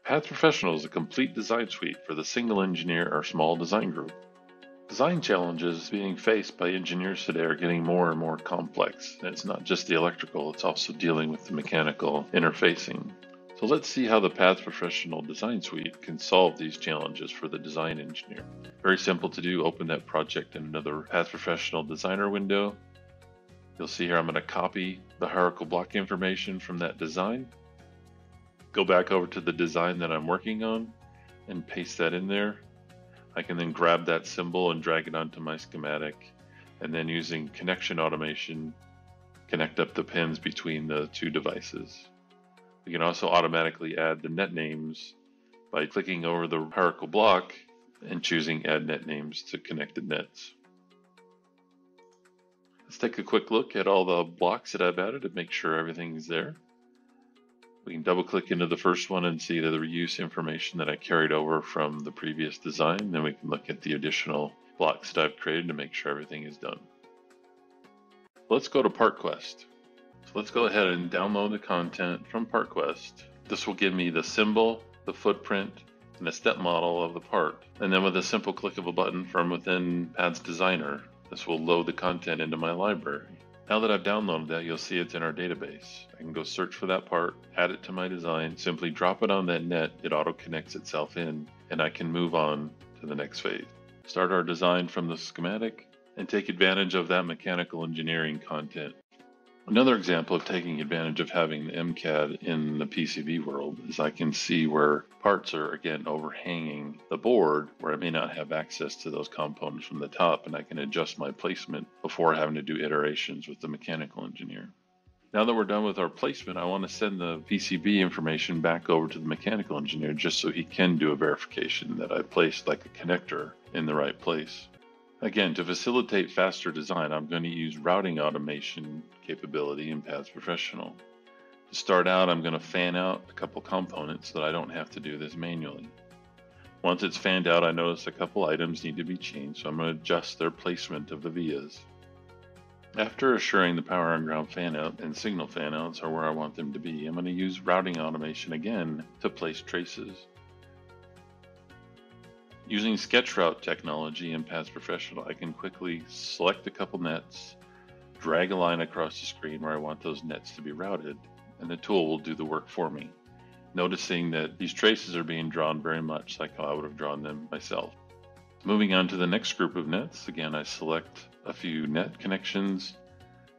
Paths Professional is a complete design suite for the single engineer or small design group. Design challenges being faced by engineers today are getting more and more complex. And it's not just the electrical, it's also dealing with the mechanical interfacing. So let's see how the Paths Professional Design Suite can solve these challenges for the design engineer. Very simple to do. Open that project in another Paths Professional Designer window. You'll see here I'm going to copy the hierarchical block information from that design. Go back over to the design that I'm working on and paste that in there. I can then grab that symbol and drag it onto my schematic, and then using connection automation, connect up the pins between the two devices. We can also automatically add the net names by clicking over the hierarchical block and choosing Add Net Names to connected nets. Let's take a quick look at all the blocks that I've added to make sure everything's there. We can double click into the first one and see the reuse information that I carried over from the previous design. Then we can look at the additional blocks that I've created to make sure everything is done. Let's go to PartQuest. So let's go ahead and download the content from PartQuest. This will give me the symbol, the footprint, and the step model of the part. And then with a simple click of a button from within Paths Designer, this will load the content into my library. Now that I've downloaded that, you'll see it's in our database. I can go search for that part, add it to my design, simply drop it on that net, it auto connects itself in, and I can move on to the next phase. Start our design from the schematic and take advantage of that mechanical engineering content. Another example of taking advantage of having the MCAD in the PCB world is I can see where parts are, again, overhanging the board where I may not have access to those components from the top, and I can adjust my placement before having to do iterations with the mechanical engineer. Now that we're done with our placement, I want to send the PCB information back over to the mechanical engineer just so he can do a verification that I placed like a connector in the right place. Again, to facilitate faster design, I'm going to use routing automation capability in Paths Professional. To start out, I'm going to fan out a couple components so that I don't have to do this manually. Once it's fanned out, I notice a couple items need to be changed, so I'm going to adjust their placement of the vias. After assuring the power and ground fan out and signal fan outs are where I want them to be, I'm going to use routing automation again to place traces. Using SketchRoute technology in Paths Professional, I can quickly select a couple nets, drag a line across the screen where I want those nets to be routed, and the tool will do the work for me. Noticing that these traces are being drawn very much like how I would have drawn them myself. Moving on to the next group of nets, again I select a few net connections,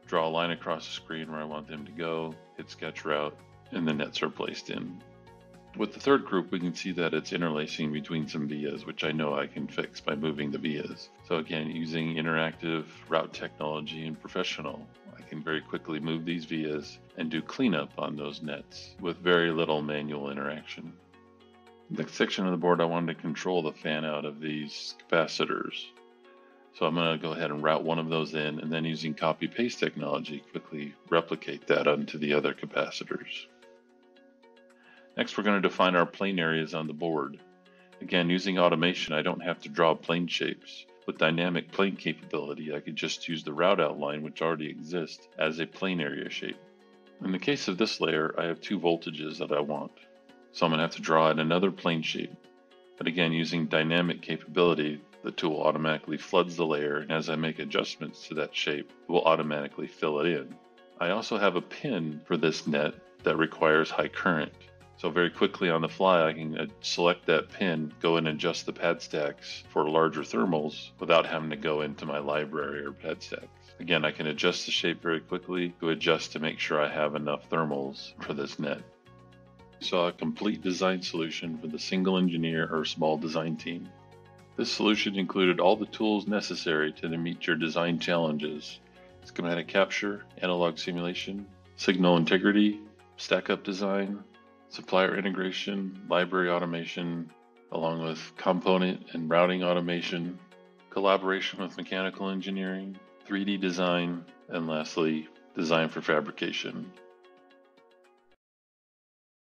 draw a line across the screen where I want them to go, hit SketchRoute, and the nets are placed in. With the third group, we can see that it's interlacing between some vias, which I know I can fix by moving the vias. So again, using interactive route technology in Professional, I can very quickly move these vias and do cleanup on those nets with very little manual interaction. Next section of the board, I wanted to control the fan out of these capacitors. So I'm going to go ahead and route one of those in, and then using copy paste technology, quickly replicate that onto the other capacitors. Next, we're going to define our plane areas on the board. Again, using automation, I don't have to draw plane shapes. With dynamic plane capability, I could just use the route outline, which already exists, as a plane area shape. In the case of this layer, I have two voltages that I want. So I'm going to have to draw in another plane shape. But again, using dynamic capability, the tool automatically floods the layer, and as I make adjustments to that shape, it will automatically fill it in. I also have a pin for this net that requires high current. So very quickly on the fly, I can select that pin, go and adjust the pad stacks for larger thermals without having to go into my library or pad stacks. Again, I can adjust the shape very quickly to adjust to make sure I have enough thermals for this net. We saw a complete design solution for the single engineer or small design team. This solution included all the tools necessary to meet your design challenges: schematic capture, analog simulation, signal integrity, stack-up design, supplier integration, library automation, along with component and routing automation, collaboration with mechanical engineering, 3D design, and lastly, design for fabrication.